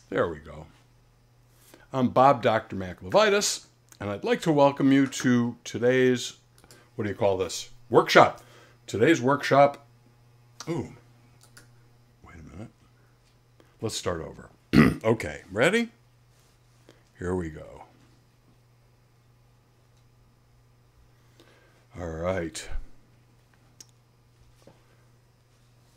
There we go. I'm Bob Dr. Mac LeVitus, and I'd like to welcome you to today's, what do you call this? Workshop. Today's workshop, ooh, wait a minute. Let's start over. Okay, ready? Here we go. All right.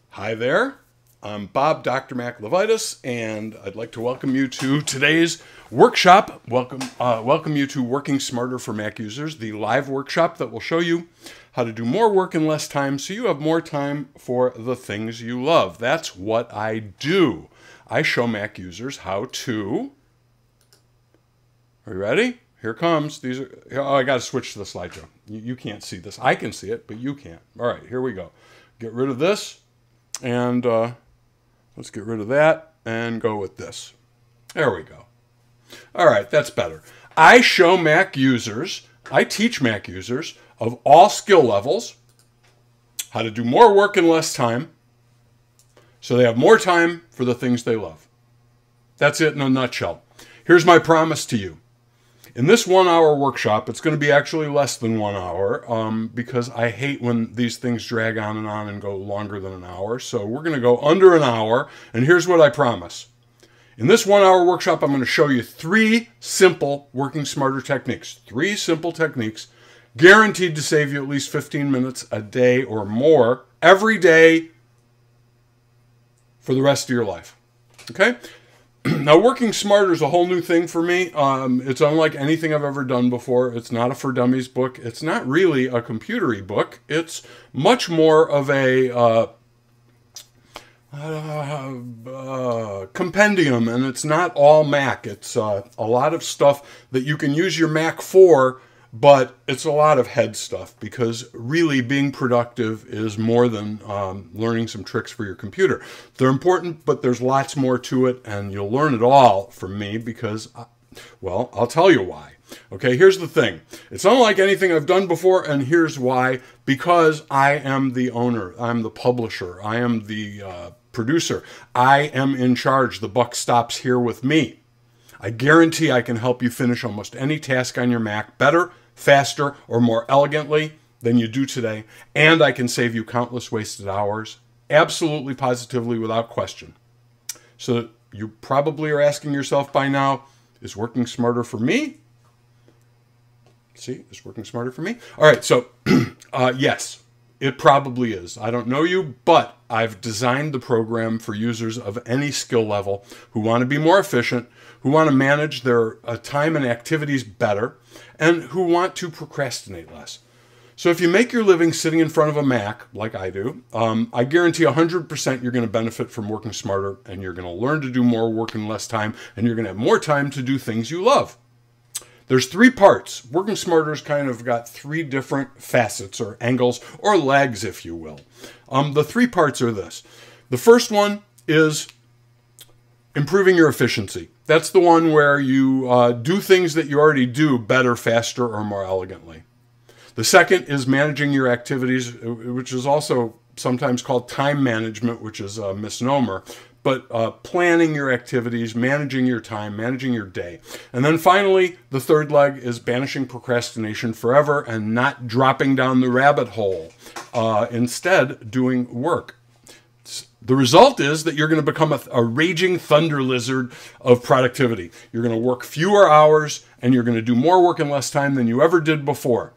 Hi there. I'm Bob Dr. Mac LeVitus, and I'd like to welcome you to today's workshop. Welcome you to Working Smarter for Mac Users, the live workshop that will show you how to do more work in less time so you have more time for the things you love. That's what I do. I show Mac users how to... Are you ready? Here comes. These are. Oh, I got to switch to the slideshow. You can't see this. I can see it, but you can't. All right, here we go. Get rid of this, and let's get rid of that and go with this. There we go. All right, that's better. I show Mac users, I teach Mac users of all skill levels how to do more work in less time so they have more time for the things they love. That's it in a nutshell. Here's my promise to you. In this 1 hour workshop, it's going to be actually less than 1 hour because I hate when these things drag on and go longer than an hour. So we're going to go under an hour. And here's what I promise. In this 1 hour workshop, I'm going to show you 3 simple working smarter techniques. 3 simple techniques guaranteed to save you at least 15 minutes a day or more every day for the rest of your life. Okay? Now, working smarter is a whole new thing for me. It's unlike anything I've ever done before. It's not a For Dummies book. It's not really a computery book. It's much more of a compendium, and it's not all Mac. It's a lot of stuff that you can use your Mac for, but it's a lot of head stuff because really being productive is more than learning some tricks for your computer. They're important, but there's lots more to it, and you'll learn it all from me because, well, I'll tell you why. Okay, here's the thing. It's unlike anything I've done before, and here's why. Because I am the owner. I'm the publisher. I am the producer. I am in charge. The buck stops here with me. I guarantee I can help you finish almost any task on your Mac better, faster, or more elegantly than you do today, and I can save you countless wasted hours, absolutely, positively, without question. So you probably are asking yourself by now, is working smarter for me? See, is working smarter for me? All right, so yes, it probably is. I don't know you, but I've designed the program for users of any skill level who want to be more efficient, who want to manage their time and activities better, and who want to procrastinate less. So if you make your living sitting in front of a Mac, like I do, I guarantee 100% you're going to benefit from working smarter, and you're going to learn to do more work in less time, and you're going to have more time to do things you love. There's 3 parts. Working Smarter's kind of got 3 different facets or angles or legs, if you will. The 3 parts are this. The first one is improving your efficiency. That's the one where you do things that you already do better, faster, or more elegantly. The second is managing your activities, which is also sometimes called time management, which is a misnomer. But planning your activities, managing your time, managing your day. And then finally, the third leg is banishing procrastination forever and not dropping down the rabbit hole. Instead, doing work. The result is that you're going to become a raging thunder lizard of productivity. You're going to work fewer hours, and you're going to do more work in less time than you ever did before.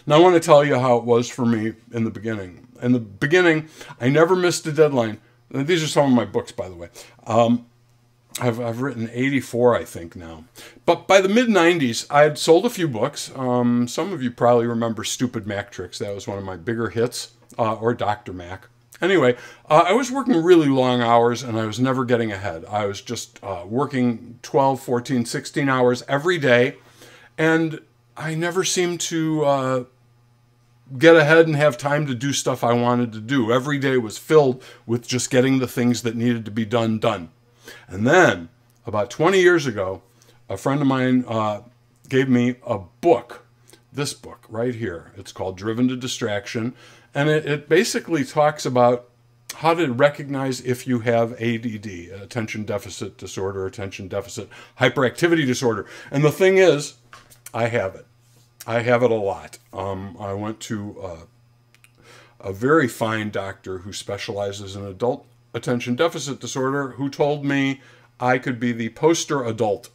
Now, I want to tell you how it was for me in the beginning. In the beginning, I never missed a deadline. These are some of my books, by the way. I've written 84, I think, now. But by the mid-90s, I had sold a few books. Some of you probably remember Stupid Mac Tricks. That was one of my bigger hits, or Dr. Mac. Anyway, I was working really long hours, and I was never getting ahead. I was just working 12, 14, 16 hours every day, and I never seemed to get ahead and have time to do stuff I wanted to do. Every day was filled with just getting the things that needed to be done. And then, about 20 years ago, a friend of mine gave me a book, this book right here. It's called Driven to Distraction, and it basically talks about how to recognize if you have ADD, attention deficit disorder, attention deficit hyperactivity disorder. And the thing is, I have it. I have it a lot. I went to a very fine doctor who specializes in adult attention deficit disorder, who told me I could be the poster adult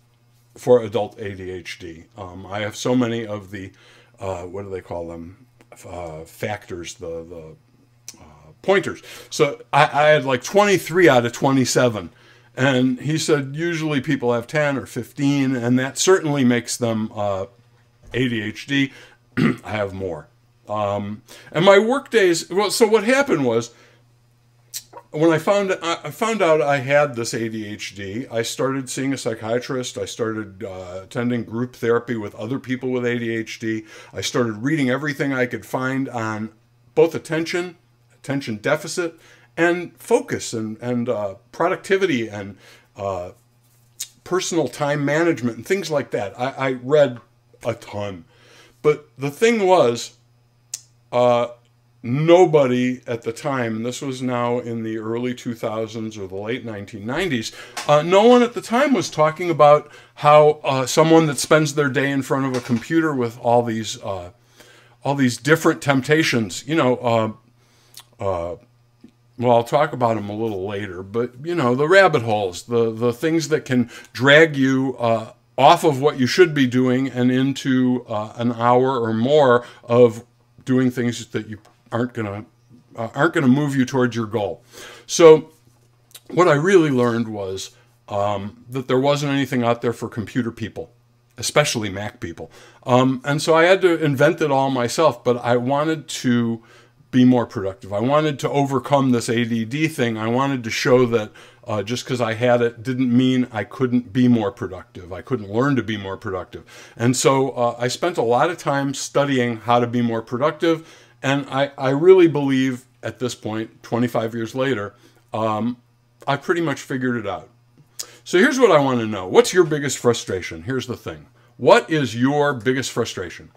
for adult ADHD. I have so many of the, what do they call them, factors, the pointers. So I had like 23 out of 27. And he said usually people have 10 or 15, and that certainly makes them ADHD. I have more. And my work days, well, so what happened was, when I found out I had this ADHD, I started seeing a psychiatrist. I started attending group therapy with other people with ADHD. I started reading everything I could find on both attention deficit, and focus, and productivity, and personal time management, and things like that. I read a ton. But the thing was, nobody at the time, and this was now in the early 2000s or the late 1990s, no one at the time was talking about how someone that spends their day in front of a computer with all these different temptations, well, I'll talk about them a little later, but, the rabbit holes, the things that can drag you off of what you should be doing and into an hour or more of doing things that you aren't going to move you towards your goal. So what I really learned was that there wasn't anything out there for computer people, especially Mac people. And so I had to invent it all myself, but I wanted to be more productive. I wanted to overcome this ADD thing. I wanted to show that just because I had it didn't mean I couldn't be more productive. I couldn't learn to be more productive. And so I spent a lot of time studying how to be more productive. And I really believe at this point, 25 years later, I pretty much figured it out. So here's what I want to know. What's your biggest frustration? Here's the thing. What is your biggest frustration?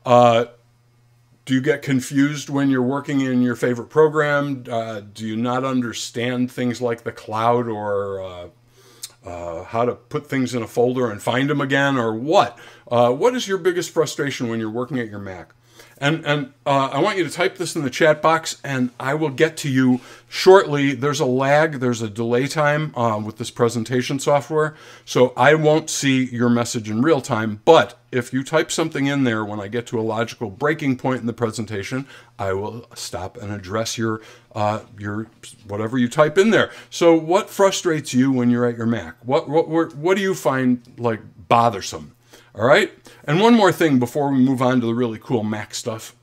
Do you get confused when you're working in your favorite program? Do you not understand things like the cloud, or how to put things in a folder and find them again, or what? What is your biggest frustration when you're working at your Mac? And I want you to type this in the chat box, and I will get to you shortly. There's a lag, there's a delay time with this presentation software, so I won't see your message in real time. But if you type something in there, when I get to a logical breaking point in the presentation, I will stop and address your whatever you type in there. So what frustrates you when you're at your Mac? What do you find like bothersome? All right. And one more thing before we move on to the really cool Mac stuff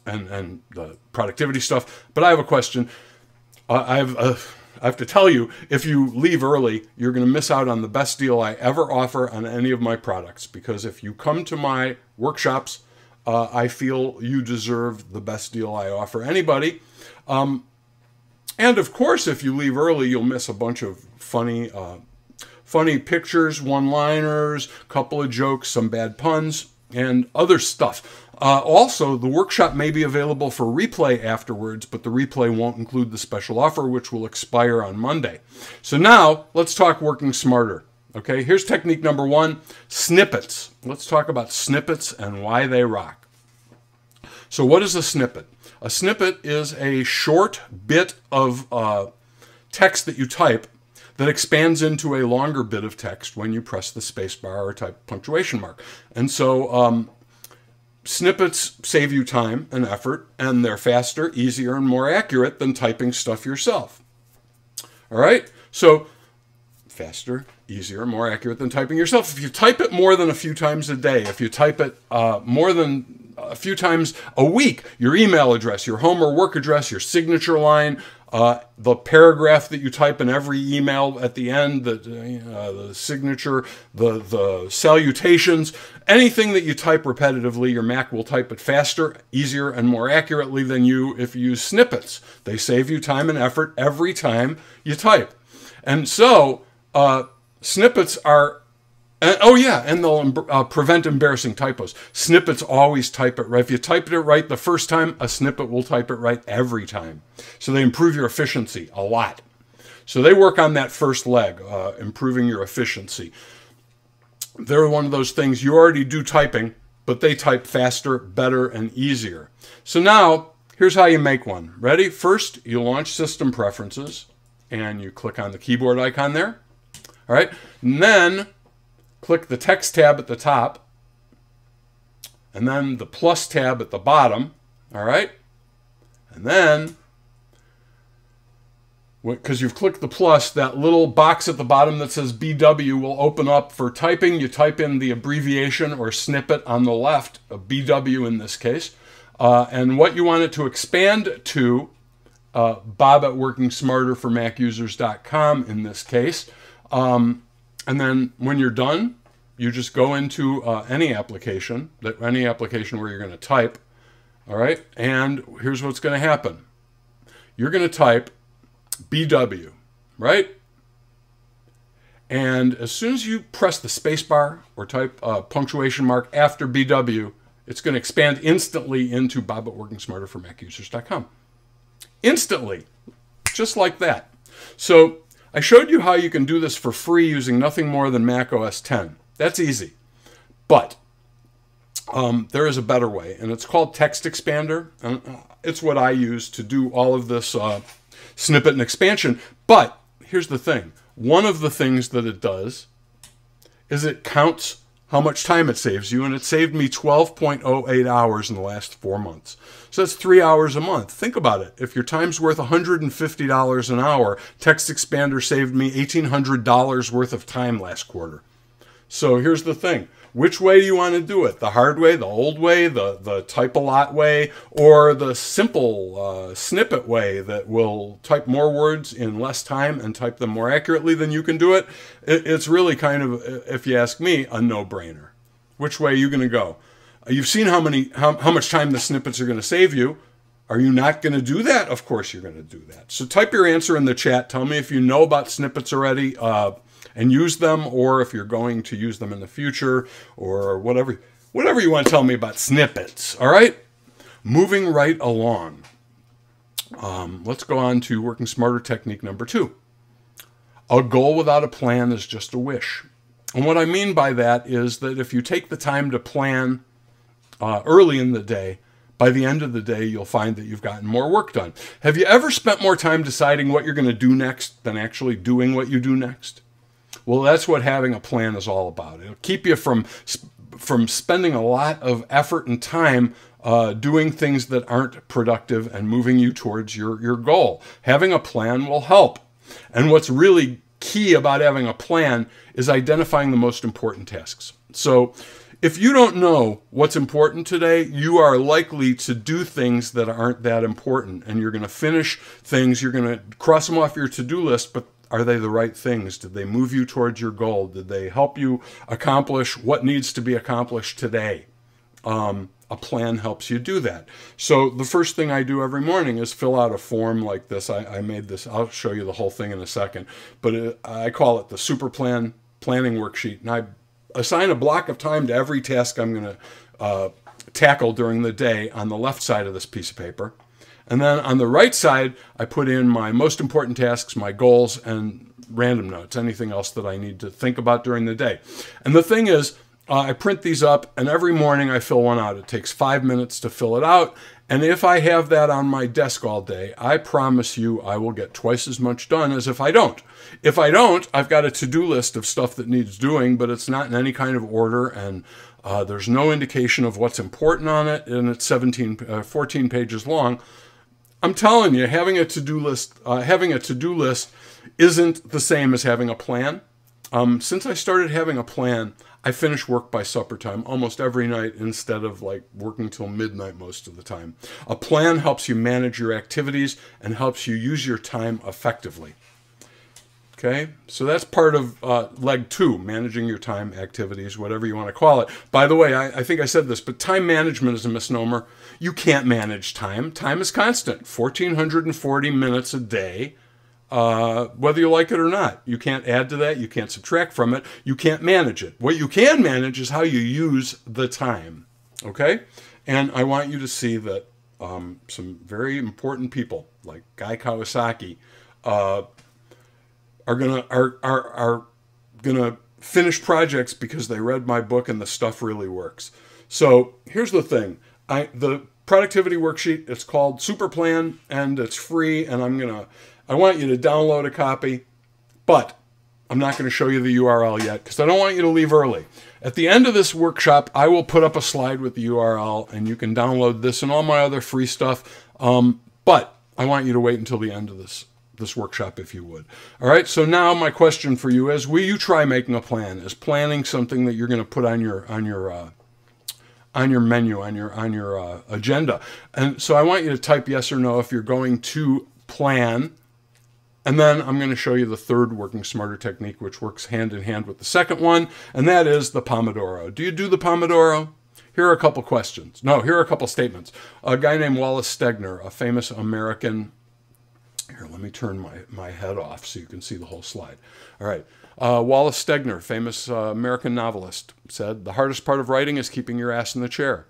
and the productivity stuff. But I have a question. I have to tell you, if you leave early, you're going to miss out on the best deal I ever offer on any of my products. Because if you come to my workshops, I feel you deserve the best deal I offer anybody. And of course, if you leave early, you'll miss a bunch of funny pictures, one-liners, couple of jokes, some bad puns, and other stuff. Also, the workshop may be available for replay afterwards, but the replay won't include the special offer, which will expire on Monday. So now, let's talk working smarter. Okay, here's technique number 1, snippets. Let's talk about snippets and why they rock. So what is a snippet? A snippet is a short bit of text that you type that expands into a longer bit of text when you press the space bar or type punctuation mark. And so snippets save you time and effort, and they're faster, easier, and more accurate than typing stuff yourself. All right? So faster, easier, more accurate than typing yourself. If you type it more than a few times a day, if you type it more than a few times a week, your email address, your home or work address, your signature line, the paragraph that you type in every email at the end, the signature, the salutations, anything that you type repetitively, your Mac will type it faster, easier, and more accurately than you if you use snippets. They save you time and effort every time you type. And so snippets are Oh yeah, and they'll prevent embarrassing typos. Snippets always type it right. If you typed it right the first time, a snippet will type it right every time. So they improve your efficiency a lot. So they work on that first leg, improving your efficiency. They're one of those things you already do typing, but they type faster, better, and easier. So now, here's how you make one. Ready? First, you launch System Preferences, and you click on the keyboard icon there. All right, and then click the Text tab at the top, and then the Plus tab at the bottom. All right, and then, because you've clicked the plus, that little box at the bottom that says BW will open up for typing. You type in the abbreviation or snippet on the left, a BW in this case, and what you want it to expand to, Bob at WorkingSmarterForMacUsers.com in this case. And then when you're done, you just go into any application where you're going to type. All right, and here's what's going to happen. You're going to type BW, right? And as soon as you press the space bar or type a punctuation mark after BW, it's going to expand instantly into Bob at WorkingSmarterForMacUsers.com. Instantly, just like that. So I showed you how you can do this for free using nothing more than Mac OS X. That's easy. But there is a better way, and it's called Text Expander. And it's what I use to do all of this snippet and expansion. But here's the thing. One of the things that it does is it counts how much time it saves you, and it saved me 12.08 hours in the last 4 months. So that's 3 hours a month. Think about it. If your time's worth $150 an hour, Text Expander saved me $1,800 worth of time last quarter. So here's the thing. Which way do you want to do it? The hard way, the old way, the type a lot way, or the simple snippet way that will type more words in less time and type them more accurately than you can do it? It's really kind of, if you ask me, a no-brainer. Which way are you going to go? You've seen how much time the snippets are going to save you. Are you not going to do that? Of course you're going to do that. So type your answer in the chat. Tell me if you know about snippets already and use them, or if you're going to use them in the future, or whatever you want to tell me about snippets. All right? Moving right along. Let's go on to Working Smarter technique number 2. A goal without a plan is just a wish. And what I mean by that is that if you take the time to plan early in the day, by the end of the day, you'll find that you've gotten more work done. Have you ever spent more time deciding what you're going to do next than actually doing what you do next? Well, that's what having a plan is all about. It'll keep you from spending a lot of effort and time doing things that aren't productive and moving you towards your goal. Having a plan will help. And what's really key about having a plan is identifying the most important tasks. So if you don't know what's important today, you are likely to do things that aren't that important. And you're going to finish things, you're going to cross them off your to-do list, but are they the right things? Did they move you towards your goal? Did they help you accomplish what needs to be accomplished today? A plan helps you do that. So the first thing I do every morning is fill out a form like this. I made this. I'll show you the whole thing in a second. But I call it the Super Planning Worksheet. And I assign a block of time to every task I'm going to tackle during the day on the left side of this piece of paper. And then on the right side, I put in my most important tasks, my goals, and random notes, anything else that I need to think about during the day. And the thing is, I print these up, and every morning I fill one out. It takes 5 minutes to fill it out. And if I have that on my desk all day, I promise you I will get twice as much done as if I don't. If I don't, I've got a to-do list of stuff that needs doing, but it's not in any kind of order, and there's no indication of what's important on it, and it's 14 pages long. I'm telling you, having a to-do list isn't the same as having a plan. Since I started having a plan, I finish work by supper time almost every night instead of like working till midnight most of the time. A plan helps you manage your activities and helps you use your time effectively. Okay, so that's part of leg 2, managing your time, activities, whatever you want to call it. By the way, I think I said this, but time management is a misnomer. You can't manage time. Time is constant. 1,440 minutes a day whether you like it or not. You can't add to that. You can't subtract from it. You can't manage it. What you can manage is how you use the time. Okay? And I want you to see that some very important people like Guy Kawasaki are gonna finish projects because they read my book and the stuff really works. So here's the thing. The productivity worksheet, it's called Super Plan and it's free, and I want you to download a copy, but I'm not going to show you the URL yet because I don't want you to leave early. At the end of this workshop, I will put up a slide with the URL and you can download this and all my other free stuff. But I want you to wait until the end of this workshop if you would. All right. So now my question for you is, will you try making a plan? Is planning something that you're going to put on your menu, on your agenda? And so I want you to type yes or no if you're going to plan. And then I'm going to show you the third Working Smarter technique, which works hand in hand with the second one, and that is the Pomodoro. Do you do the Pomodoro? Here are a couple questions. No, here are a couple statements. A guy named Wallace Stegner, a famous American... Here, let me turn my head off so you can see the whole slide. All right. Wallace Stegner, famous American novelist, said, "The hardest part of writing is keeping your ass in the chair."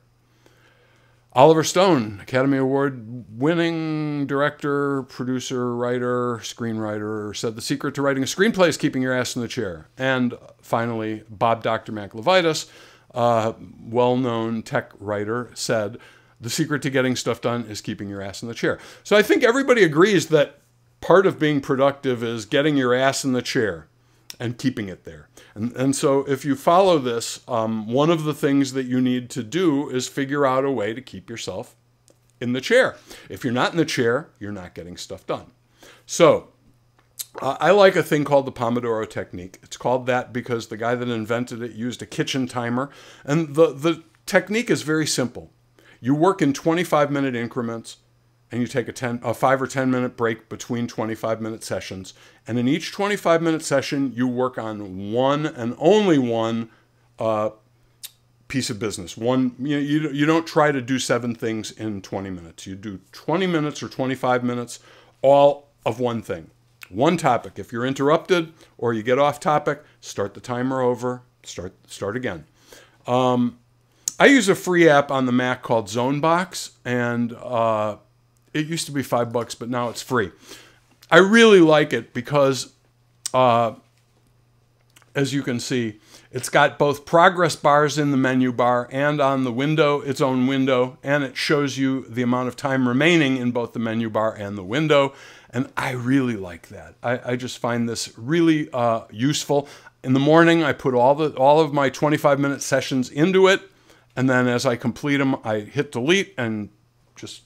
Oliver Stone, Academy Award-winning director, producer, writer, screenwriter, said the secret to writing a screenplay is keeping your ass in the chair. And finally, Bob Dr. Mac LeVitus, well-known tech writer, said the secret to getting stuff done is keeping your ass in the chair. So I think everybody agrees that part of being productive is getting your ass in the chair and keeping it there. And so if you follow this, one of the things that you need to do is figure out a way to keep yourself in the chair. If you're not in the chair, you're not getting stuff done. So I like a thing called the Pomodoro technique. It's called that because the guy that invented it used a kitchen timer. And the technique is very simple. You work in 25-minute increments, and you take a 5 or 10 minute break between 25-minute sessions. And in each 25-minute session, you work on one and only one piece of business. You don't try to do 7 things in 20 minutes. You do 20 minutes or 25 minutes, all of one thing, one topic. If you're interrupted or you get off topic, start the timer over, start again. I use a free app on the Mac called ZoneBox, and it used to be $5, but now it's free. I really like it because, as you can see, it's got both progress bars in the menu bar and on the window, its own window, and it shows you the amount of time remaining in both the menu bar and the window. And I really like that. I just find this really useful. In the morning, I put all of my 25-minute sessions into it, and then as I complete them, I hit delete and just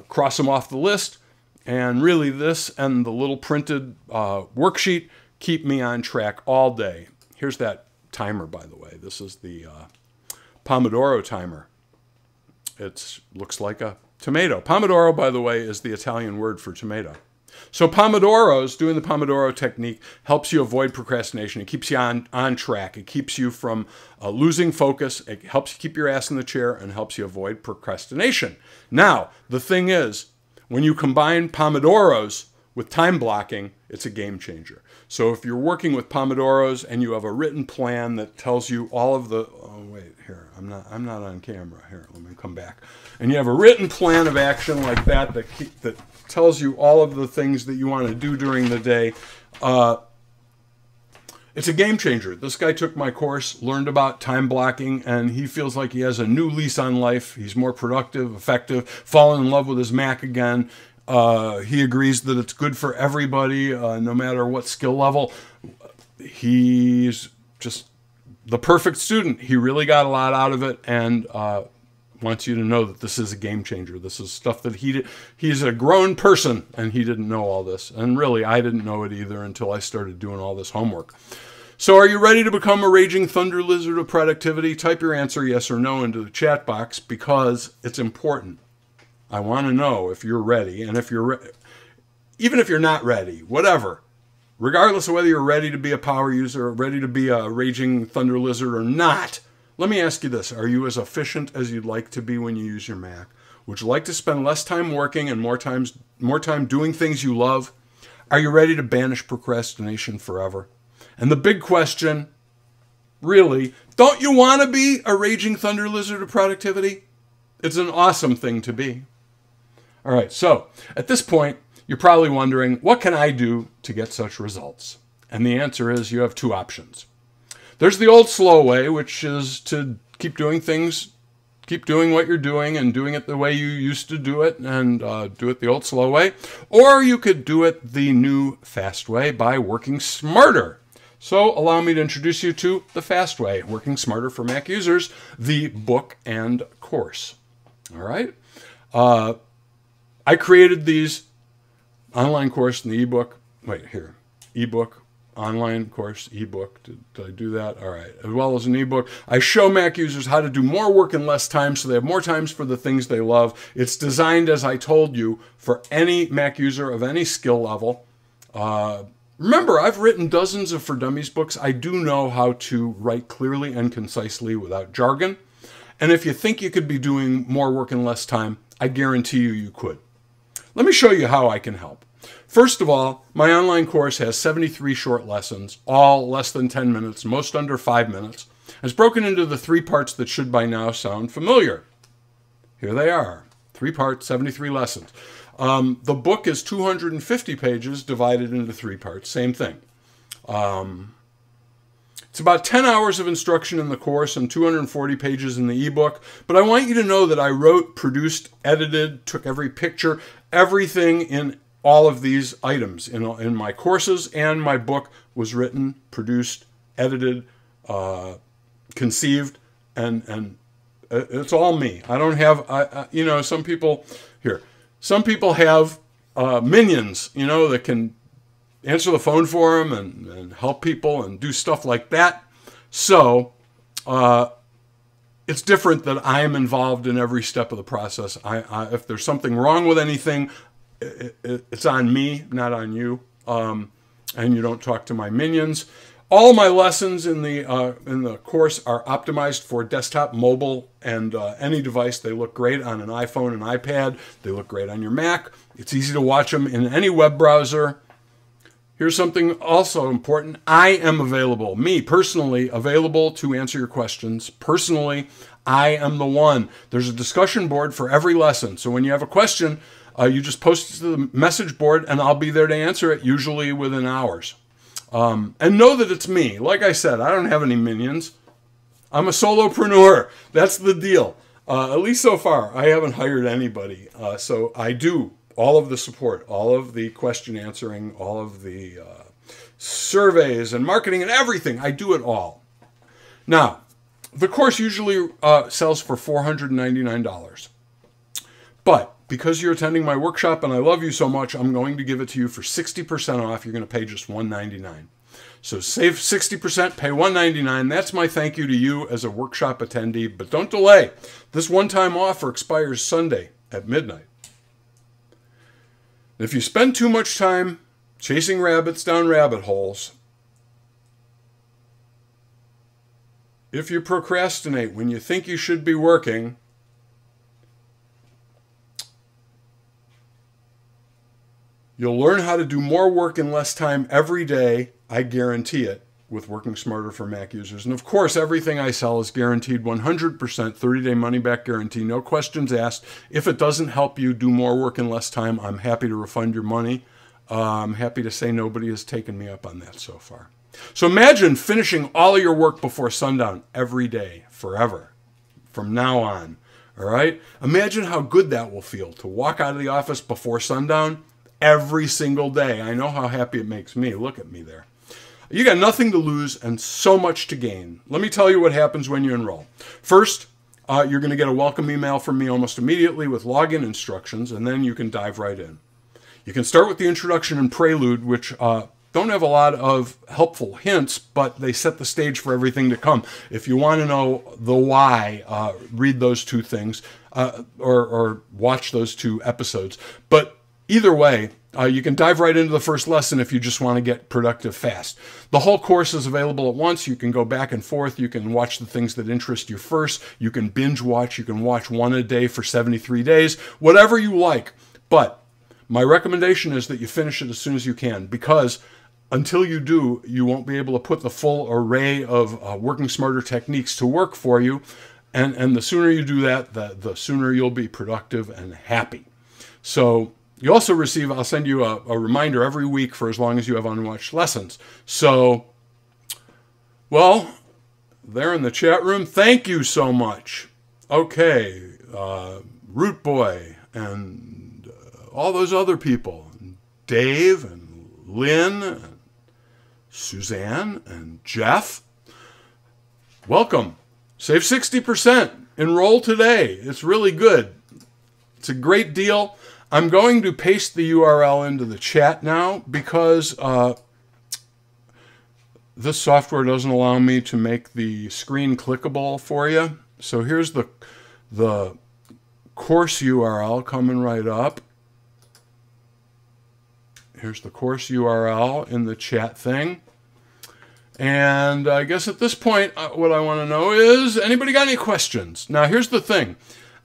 cross them off the list. And really this and the little printed worksheet keep me on track all day. Here's that timer, by the way. This is the Pomodoro timer. It looks like a tomato. Pomodoro, by the way, is the Italian word for tomato. So doing the Pomodoro technique helps you avoid procrastination. It keeps you on track. It keeps you from losing focus. It helps you keep your ass in the chair and helps you avoid procrastination. Now, the thing is, when you combine Pomodoros with time blocking, it's a game changer. So if you're working with Pomodoros and you have a written plan that tells you all of the, oh wait, here, I'm not on camera. Here, let me come back. And you have a written plan of action like that that tells you all of the things that you want to do during the day. It's a game changer. This guy took my course, learned about time blocking, and he feels like he has a new lease on life. He's more productive, effective, fallen in love with his Mac again. He agrees that it's good for everybody, no matter what skill level. He's just the perfect student. He really got a lot out of it, and wants you to know that this is a game changer. This is stuff that he's a grown person, and he didn't know all this. And really, I didn't know it either until I started doing all this homework. So are you ready to become a raging thunder lizard of productivity? Type your answer yes or no into the chat box because it's important. I want to know if you're ready, and if you're even if you're not ready, whatever. Regardless of whether you're ready to be a power user or ready to be a raging thunder lizard or not, let me ask you this. Are you as efficient as you'd like to be when you use your Mac? Would you like to spend less time working and more time doing things you love? Are you ready to banish procrastination forever? And the big question, really, don't you want to be a raging thunder lizard of productivity? It's an awesome thing to be. All right, so at this point, you're probably wondering, what can I do to get such results? And the answer is you have two options. There's the old slow way, which is to keep doing things, keep doing what you're doing and doing it the way you used to do it and do it the old slow way. Or you could do it the new fast way by working smarter. So allow me to introduce you to the fast way, Working Smarter for Mac Users, the book and course. All right. I created these online course and the ebook. Wait, here. Ebook, online course, ebook. Did I do that? All right. As well as an ebook. I show Mac users how to do more work in less time so they have more times for the things they love. It's designed, as I told you, for any Mac user of any skill level. Remember, I've written dozens of For Dummies books. I do know how to write clearly and concisely without jargon. And if you think you could be doing more work in less time, I guarantee you could. Let me show you how I can help. First of all, my online course has 73 short lessons, all less than 10 minutes, most under 5 minutes. It's broken into the 3 parts that should by now sound familiar. Here they are, 3 parts, 73 lessons. The book is 250 pages divided into 3 parts, same thing. It's about 10 hours of instruction in the course and 240 pages in the ebook. But I want you to know that I wrote, produced, edited, took every picture, everything in all of these items in my courses, and my book was written, produced, edited, conceived, and it's all me. I don't have, you know, some people have minions, you know, that can answer the phone for them and help people and do stuff like that. So it's different that I am involved in every step of the process. If there's something wrong with anything, it's on me, not on you. And you don't talk to my minions. All my lessons in the course are optimized for desktop, mobile, and any device. They look great on an iPhone and iPad. They look great on your Mac. It's easy to watch them in any web browser. Here's something also important. I am available, me personally, available to answer your questions. Personally, I am the one. There's a discussion board for every lesson. So when you have a question, you just post it to the message board and I'll be there to answer it, usually within hours. And know that it's me. Like I said, I don't have any minions. I'm a solopreneur. That's the deal. At least so far, I haven't hired anybody. So I do all of the support, all of the question answering, all of the surveys and marketing and everything. I do it all. Now, the course usually sells for $499. But because you're attending my workshop and I love you so much, I'm going to give it to you for 60% off. You're going to pay just $199. So save 60%, pay $199. That's my thank you to you as a workshop attendee. But don't delay. This one-time offer expires Sunday at midnight. If you spend too much time chasing rabbits down rabbit holes, if you procrastinate when you think you should be working, you'll learn how to do more work in less time every day, I guarantee it, with Working Smarter for Mac users. And of course, everything I sell is guaranteed 100%, 30-day money-back guarantee, no questions asked. If it doesn't help you do more work in less time, I'm happy to refund your money. I'm happy to say nobody has taken me up on that so far. So imagine finishing all of your work before sundown every day, forever, from now on. All right? Imagine how good that will feel to walk out of the office before sundown every single day. I know how happy it makes me. Look at me there. You got nothing to lose and so much to gain. Let me tell you what happens when you enroll. First, you're going to get a welcome email from me almost immediately with login instructions, and then you can dive right in. You can start with the introduction and prelude, which don't have a lot of helpful hints, but they set the stage for everything to come. If you want to know the why, read those 2 things or watch those 2 episodes. But either way, you can dive right into the first lesson if you just want to get productive fast. The whole course is available at once. You can go back and forth. You can watch the things that interest you first. You can binge watch. You can watch one a day for 73 days, whatever you like. But my recommendation is that you finish it as soon as you can, because until you do, you won't be able to put the full array of Working Smarter techniques to work for you. And the sooner you do that, the sooner you'll be productive and happy. So you also receive, I'll send you a reminder every week for as long as you have unwatched lessons. So, well, there in the chat room, thank you so much. Okay, Root Boy and all those other people, Dave and Lynn and Suzanne and Jeff, welcome. Save 60%. Enroll today. It's really good. It's a great deal. I'm going to paste the URL into the chat now because this software doesn't allow me to make the screen clickable for you. So here's the course URL coming right up. Here's the course URL in the chat thing. And I guess at this point, what I want to know is, anybody got any questions? Now, here's the thing.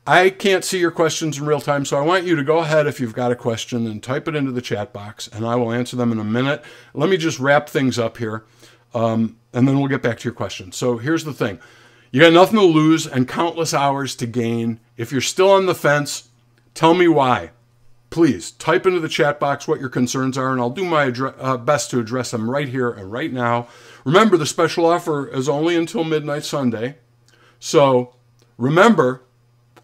I can't see your questions in real time, so I want you to go ahead if you've got a question and type it into the chat box, and I will answer them in a minute. Let me just wrap things up here, and then we'll get back to your questions. So here's the thing. You got nothing to lose and countless hours to gain. If you're still on the fence, tell me why. Please type into the chat box what your concerns are, and I'll do my best to address them right here and right now. Remember, the special offer is only until midnight Sunday. So remember,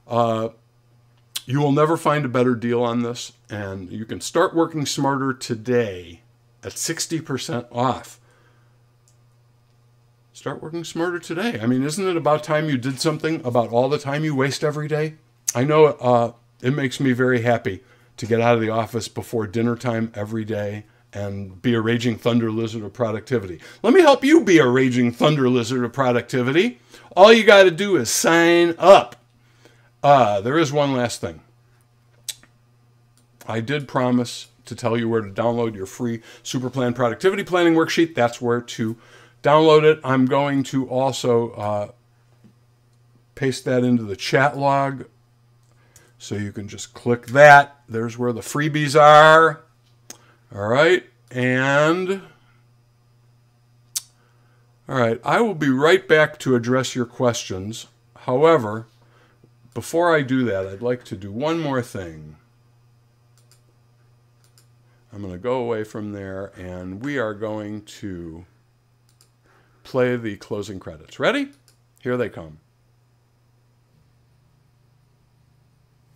you will never find a better deal on this, and you can start working smarter today at 60% off. Start working smarter today. I mean, isn't it about time you did something about all the time you waste every day? I know it makes me very happy to get out of the office before dinner time every day and be a raging thunder lizard of productivity. Let me help you be a raging thunder lizard of productivity. All you got to do is sign up. There is one last thing. I did promise to tell you where to download your free Super Plan Productivity Planning Worksheet. That's where to download it. I'm going to also paste that into the chat log, so you can just click that. There's where the freebies are. All right. And all right, I will be right back to address your questions. However, before I do that, I'd like to do one more thing. I'm going to go away from there, and we are going to play the closing credits. Ready? Here they come.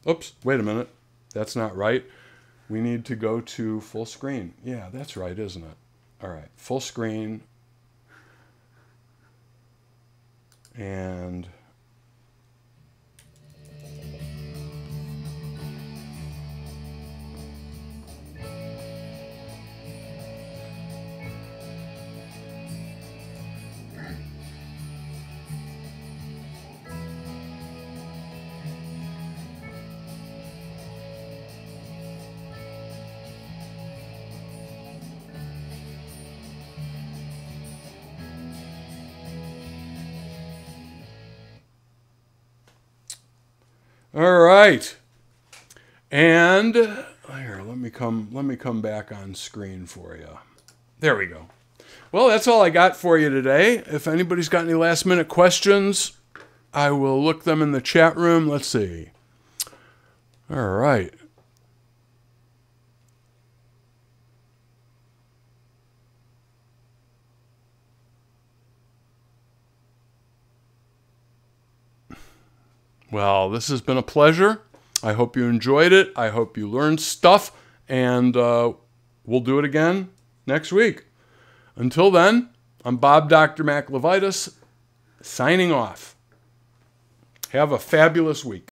Oops, wait a minute. That's not right. We need to go to full screen. Yeah, that's right, isn't it? All right, full screen. And all right. And here, let me come back on screen for you. There we go. Well, that's all I got for you today. If anybody's got any last minute questions, I will look them in the chat room. Let's see. All right. Well, this has been a pleasure. I hope you enjoyed it. I hope you learned stuff, and we'll do it again next week. Until then, I'm Bob Dr. Mac LeVitus, signing off. Have a fabulous week.